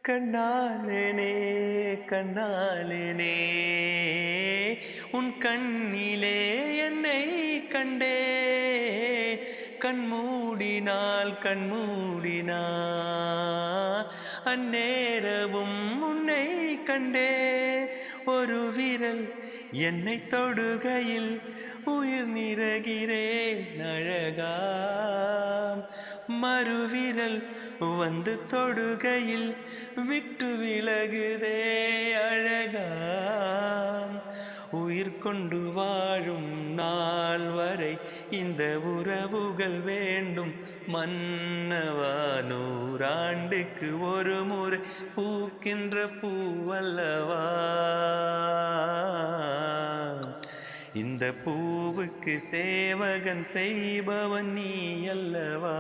கண்ணாலேனே கண்ணாலேனே உன் கண்ணிலே என்னை கண்டே கண்மூடினால் அந்நேரமும் உன்னை கண்டே ஒரு விரல் என்னை தொடுகையில் உயிர் நிறைகிறேன் அழகாம் மறுவிரல் வந்து தொடுகையில் விட்டு விலகுதே அழகாம் உயிர் கொண்டு வாழும் நாள் வரை இந்த உறவுகள் வேண்டும் மன்னவா நூறாண்டுக்கு ஒரு முறை பூக்கின்ற பூவல்லவா இந்த பூவுக்கு சேவகன் செய்பவன் நீ அல்லவா